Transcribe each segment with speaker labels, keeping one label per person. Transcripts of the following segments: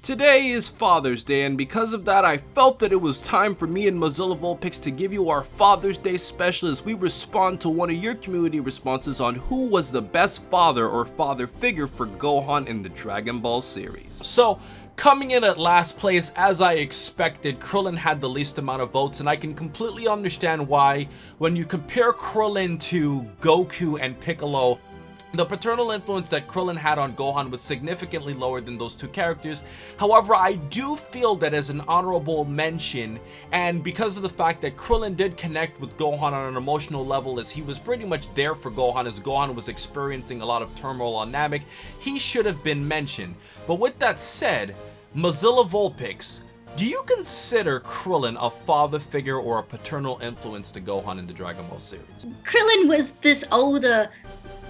Speaker 1: Today is Father's Day, and because of that, I felt that it was time for me and Mozilla Vulpix to give you our Father's Day special as we respond to one of your community responses on who was the best father or father figure for Gohan in the Dragon Ball series. So, coming in at last place, as I expected, Krillin had the least amount of votes, and I can completely understand why. When you compare Krillin to Goku and Piccolo, the paternal influence that Krillin had on Gohan was significantly lower than those two characters. However, I do feel that as an honorable mention, and because of the fact that Krillin did connect with Gohan on an emotional level as he was pretty much there for Gohan as Gohan was experiencing a lot of turmoil on Namek, he should have been mentioned. But with that said, Mozilla Vulpix, do you consider Krillin a father figure or a paternal influence to Gohan in the Dragon Ball series?
Speaker 2: Krillin was this older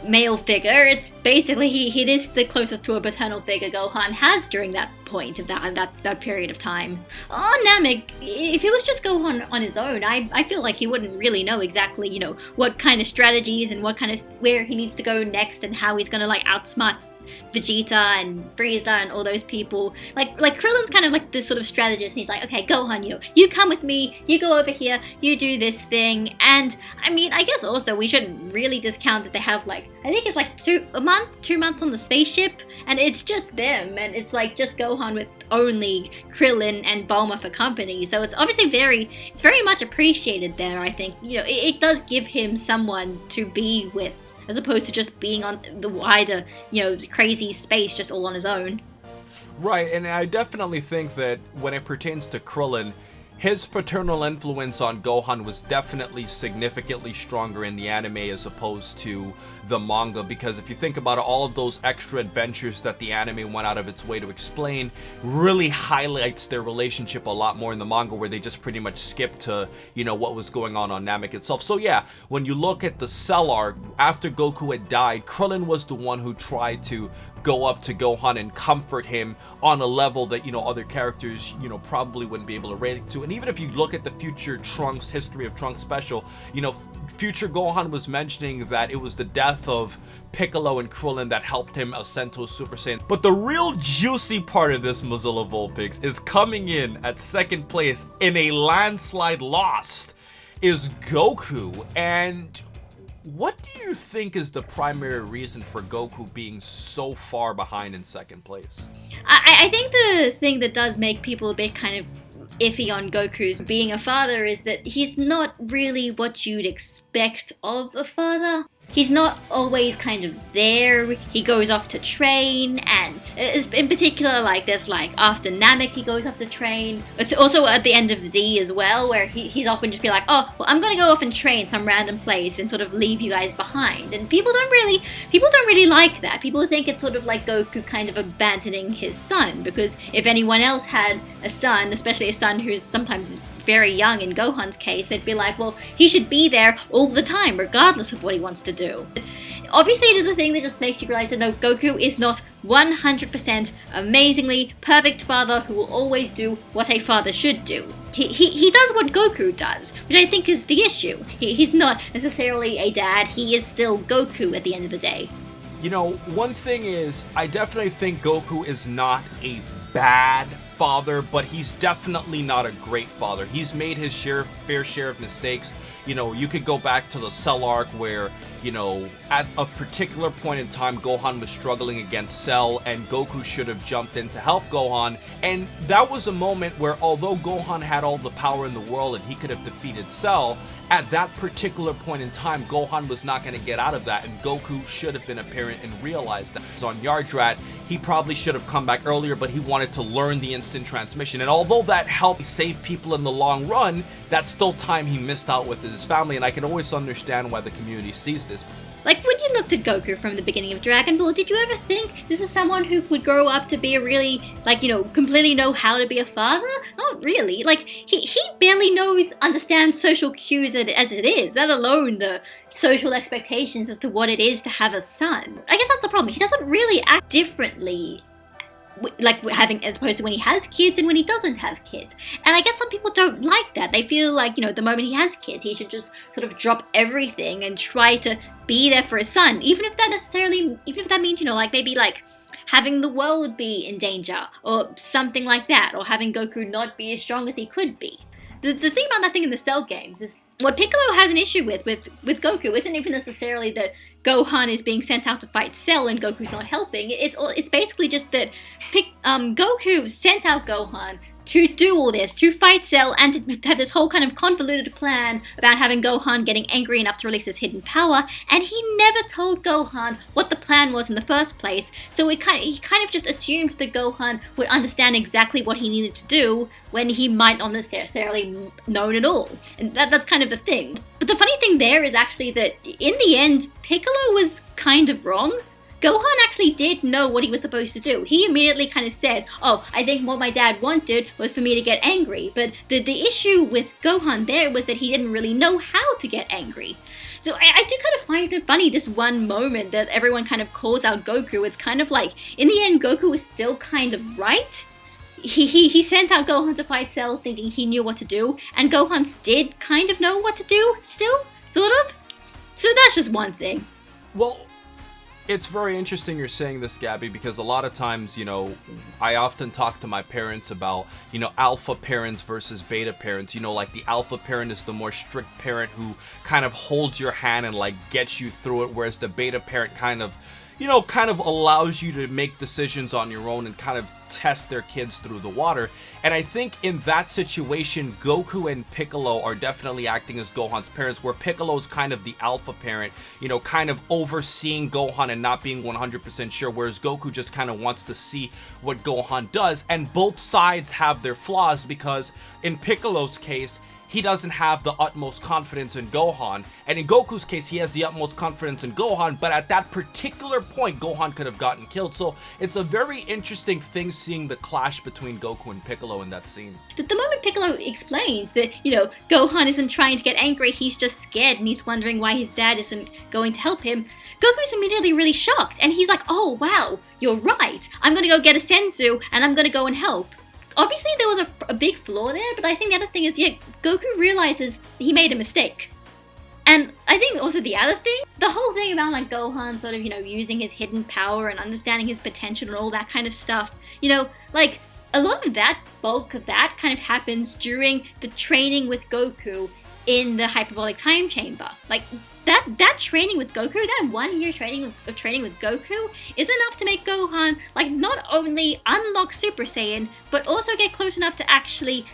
Speaker 2: male figure. It's basically he is the closest to a paternal figure Gohan has during that point of that period of time. On Namek, if it was just Gohan on his own, I feel like he wouldn't really know exactly, what kind of strategies and where he needs to go next and how he's gonna outsmart Vegeta and Frieza and all those people. Like Krillin's kind of like this sort of strategist, and he's like, okay, Gohan, you come with me, you go over here, you do this thing. And I mean, I guess also we shouldn't really discount that they have I think it's 2 months on the spaceship, and it's just them, and it's just Gohan with only Krillin and Bulma for company. So it's obviously it's very much appreciated there. I think it does give him someone to be with, as opposed to just being on the wider, crazy space just all on his own.
Speaker 1: Right, and I definitely think that when it pertains to Krillin, his paternal influence on Gohan was definitely significantly stronger in the anime as opposed to the manga, because if you think about it, all of those extra adventures that the anime went out of its way to explain really highlights their relationship a lot more in the manga, where they just pretty much skipped to, what was going on Namek itself. So yeah, when you look at the Cell arc, after Goku had died, Krillin was the one who tried to go up to Gohan and comfort him on a level that, other characters, probably wouldn't be able to relate to. And even if you look at the future Trunks History of Trunks special, future Gohan was mentioning that it was the death of Piccolo and Krillin that helped him ascend to a Super Saiyan. But the real juicy part of this, Mozilla Vulpix, is coming in at second place in a landslide lost is Goku. And what do you think is the primary reason for Goku being so far behind in second place?
Speaker 2: I think the thing that does make people a bit kind of iffy on Goku's being a father is that he's not really what you'd expect of a father. He's not always kind of there. He goes off to train, and in particular, there's after Namek he goes off to train. It's also at the end of Z as well, where he's often just be like, oh, well, I'm gonna go off and train some random place and sort of leave you guys behind. And people don't really like that. People think it's sort of like Goku kind of abandoning his son, because if anyone else had a son, especially a son who's sometimes very young in Gohan's case, they'd be like, well, he should be there all the time, regardless of what he wants to do. Obviously, it is a thing that just makes you realize that no, Goku is not 100% amazingly perfect father who will always do what a father should do. He does what Goku does, which I think is the issue. He's not necessarily a dad, he is still Goku at the end of the day.
Speaker 1: One thing is, I definitely think Goku is not a bad father, but he's definitely not a great father. He's made his fair share of mistakes. You could go back to the Cell arc where, at a particular point in time, Gohan was struggling against Cell, and Goku should have jumped in to help Gohan. And that was a moment where, although Gohan had all the power in the world and he could have defeated Cell, at that particular point in time, Gohan was not going to get out of that, and Goku should have been a parent and realized that. So on Yardrat, he probably should have come back earlier, but he wanted to learn the instant transmission. And although that helped save people in the long run, that's still time he missed out with his family, and I can always understand why the community sees this.
Speaker 2: When you looked at Goku from the beginning of Dragon Ball, did you ever think this is someone who would grow up to be a really, completely know how to be a father? Not really. He barely understands social cues as it is, let alone the social expectations as to what it is to have a son. I guess that's the problem. He doesn't really act differently as opposed to when he has kids and when he doesn't have kids. And I guess some people don't like that. They feel like, the moment he has kids, he should just sort of drop everything and try to be there for his son, even if that means, maybe having the world be in danger, or something like that, or having Goku not be as strong as he could be. The thing about that thing in the Cell games is what Piccolo has an issue with Goku isn't even necessarily that Gohan is being sent out to fight Cell and Goku's not helping. It's basically just that Goku sent out Gohan to do all this, to fight Cell, and to have this whole kind of convoluted plan about having Gohan getting angry enough to release his hidden power, and he never told Gohan what the plan was in the first place, so he kind of just assumed that Gohan would understand exactly what he needed to do when he might not necessarily known at all. And that's kind of the thing. But the funny thing there is actually that in the end, Piccolo was kind of wrong. Gohan actually did know what he was supposed to do. He immediately kind of said, oh, I think what my dad wanted was for me to get angry. But the issue with Gohan there was that he didn't really know how to get angry. So I do kind of find it funny, this one moment that everyone kind of calls out Goku. It's kind of like, in the end, Goku was still kind of right. He sent out Gohan to fight Cell thinking he knew what to do, and Gohan did kind of know what to do still, sort of. So that's just one thing.
Speaker 1: Well, it's very interesting you're saying this, Gabby, because a lot of times, I often talk to my parents about, alpha parents versus beta parents. Like the alpha parent is the more strict parent who kind of holds your hand and like gets you through it, whereas the beta parent kind of allows you to make decisions on your own and kind of test their kids through the water. And I think in that situation, Goku and Piccolo are definitely acting as Gohan's parents, where Piccolo's kind of the alpha parent, kind of overseeing Gohan and not being 100% sure, whereas Goku just kind of wants to see what Gohan does. And both sides have their flaws, because in Piccolo's case, he doesn't have the utmost confidence in Gohan, and in Goku's case, he has the utmost confidence in Gohan, but at that particular point, Gohan could have gotten killed. So it's a very interesting thing seeing the clash between Goku and Piccolo in that scene.
Speaker 2: The moment Piccolo explains that, Gohan isn't trying to get angry, he's just scared and he's wondering why his dad isn't going to help him, Goku's immediately really shocked, and he's like, oh wow, you're right, I'm gonna go get a senzu, and I'm gonna go and help. Obviously there was a big flaw there, but I think the other thing is, Goku realizes he made a mistake. And I think also the other thing, the whole thing about like Gohan sort of, using his hidden power and understanding his potential and all that kind of stuff, like a lot of that, bulk of that kind of happens during the training with Goku in the hyperbolic time chamber. Like that training with Goku, that 1 year training with Goku is enough to make Gohan like not only unlock Super Saiyan, but also get close enough to actually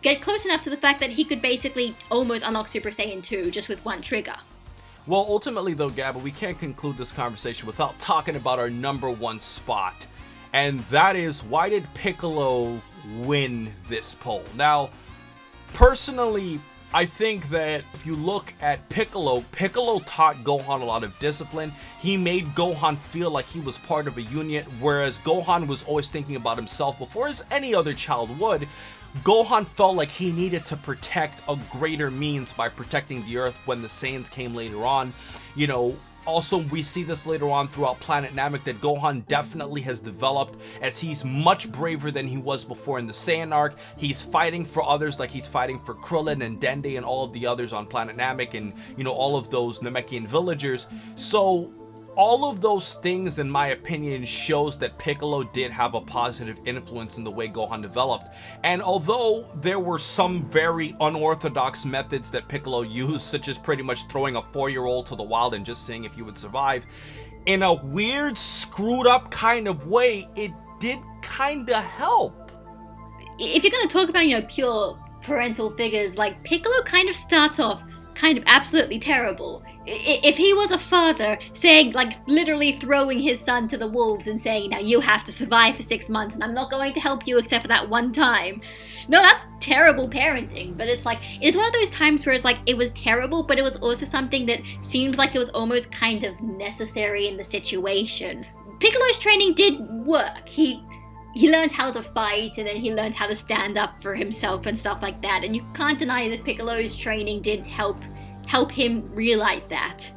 Speaker 2: get close enough to the fact that he could basically almost unlock Super Saiyan 2 just with one trigger.
Speaker 1: Well, ultimately though, Gabba, we can't conclude this conversation without talking about our number one spot. And that is, why did Piccolo win this poll? Now, personally, I think that if you look at Piccolo taught Gohan a lot of discipline. He made Gohan feel like he was part of a unit, whereas Gohan was always thinking about himself before as any other child would. Gohan felt like he needed to protect a greater means by protecting the Earth when the Saiyans came later on. Also, we see this later on throughout Planet Namek that Gohan definitely has developed as he's much braver than he was before in the Saiyan arc. He's fighting for others, like he's fighting for Krillin and Dende and all of the others on Planet Namek and, all of those Namekian villagers. So all of those things, in my opinion, shows that Piccolo did have a positive influence in the way Gohan developed. And although there were some very unorthodox methods that Piccolo used, such as pretty much throwing a 4-year-old to the wild and just seeing if he would survive, in a weird, screwed up kind of way, it did kind of help.
Speaker 2: If you're going to talk about, pure parental figures, like Piccolo kind of starts off kind of absolutely terrible. If he was a father, saying, like, literally throwing his son to the wolves and saying, now you have to survive for 6 months and I'm not going to help you except for that one time. No, that's terrible parenting, but it's like, it's one of those times where it's like, it was terrible, but it was also something that seems like it was almost kind of necessary in the situation. Piccolo's training did work. He learned how to fight, and then he learned how to stand up for himself and stuff like that, and you can't deny that Piccolo's training did help him realize that.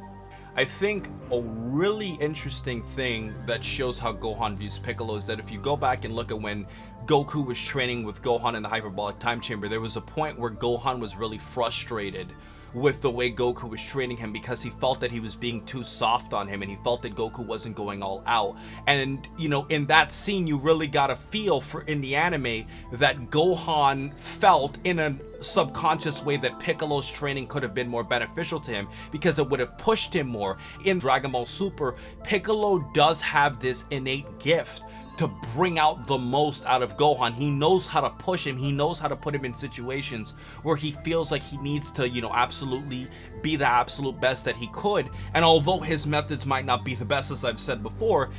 Speaker 1: I think a really interesting thing that shows how Gohan views Piccolo is that if you go back and look at when Goku was training with Gohan in the hyperbolic time chamber, there was a point where Gohan was really frustrated with the way Goku was training him, because he felt that he was being too soft on him and he felt that Goku wasn't going all out. And you know, in that scene you really got a feel for, in the anime, that Gohan felt in a subconscious way that Piccolo's training could have been more beneficial to him, because it would have pushed him more. In Dragon Ball Super, Piccolo does have this innate gift to bring out the most out of Gohan. He knows how to push him. He knows how to put him in situations where he feels like he needs to, you know, absolutely be the absolute best that he could. And although his methods might not be the best, as I've said before,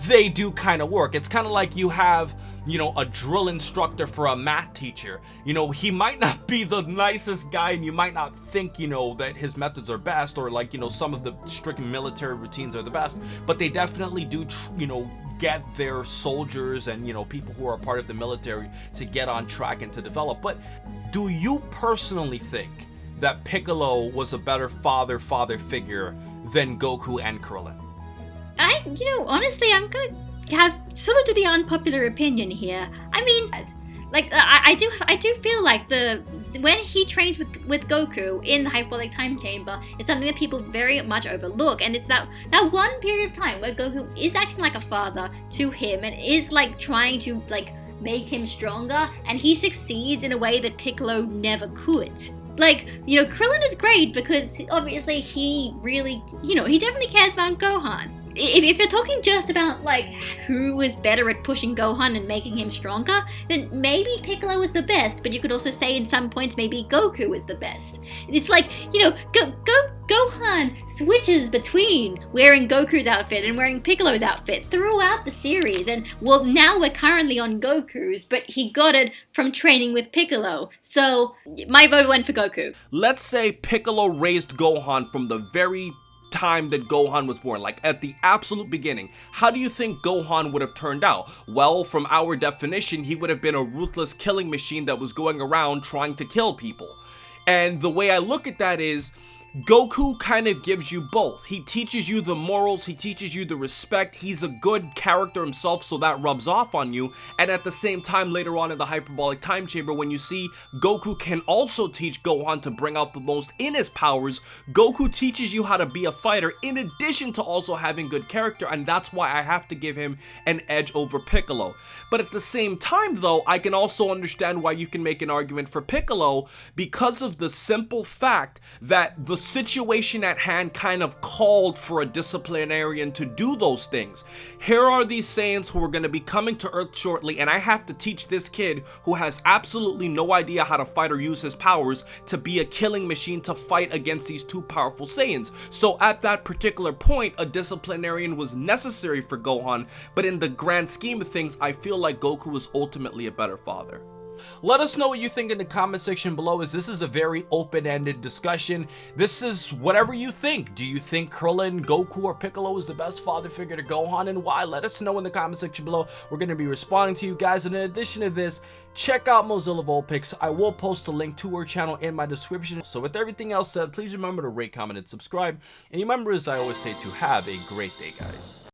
Speaker 1: they do kind of work. It's kind of like you have, you know, a drill instructor for a math teacher. You know, he might not be the nicest guy and you might not think, you know, that his methods are best, or like, you know, some of the strict military routines are the best, but they definitely do, you know, get their soldiers and, you know, people who are a part of the military to get on track and to develop. But do you personally think that Piccolo was a better father figure than Goku and Krillin?
Speaker 2: You know, honestly, I'm gonna have sort of do the unpopular opinion here. I mean, like, I do feel like when he trains with Goku in the hyperbolic time chamber, it's something that people very much overlook, and it's that one period of time where Goku is acting like a father to him and is like trying to like make him stronger, and he succeeds in a way that Piccolo never could. Like, you know, Krillin is great because obviously he really, you know, he definitely cares about Gohan. If you're talking just about like who was better at pushing Gohan and making him stronger, then maybe Piccolo was the best, but you could also say in some points maybe Goku was the best. It's like, you know, Gohan switches between wearing Goku's outfit and wearing Piccolo's outfit throughout the series, and well, now we're currently on Goku's, but he got it from training with Piccolo, so my vote went for Goku.
Speaker 1: Let's say Piccolo raised Gohan from the very time that Gohan was born, like at the absolute beginning. How do you think Gohan would have turned out? Well, from our definition, he would have been a ruthless killing machine that was going around trying to kill people. And the way I look at that is, Goku kind of gives you both. He teaches you the morals, he teaches you the respect, he's a good character himself, so that rubs off on you. And at the same time, later on in the hyperbolic time chamber, when you see Goku can also teach Gohan to bring out the most in his powers, Goku teaches you how to be a fighter in addition to also having good character, and that's why I have to give him an edge over Piccolo. But at the same time though, I can also understand why you can make an argument for Piccolo, because of the simple fact that the situation at hand kind of called for a disciplinarian to do those things. Here are these Saiyans who are going to be coming to Earth shortly, and I have to teach this kid who has absolutely no idea how to fight or use his powers to be a killing machine to fight against these two powerful Saiyans. So at that particular point, a disciplinarian was necessary for Gohan, but in the grand scheme of things, I feel like Goku was ultimately a better father. Let us know what you think in the comment section below, as this is a very open-ended discussion. This is whatever you think. Do you think Krillin, Goku, or Piccolo is the best father figure to Gohan, and why? Let us know in the comment section below. We're going to be responding to you guys, and in addition to this, check out Mozilla Vulpix. I will post a link to her channel in my description. So with everything else said, please remember to rate, comment, and subscribe. And remember, as I always say, to have a great day, guys.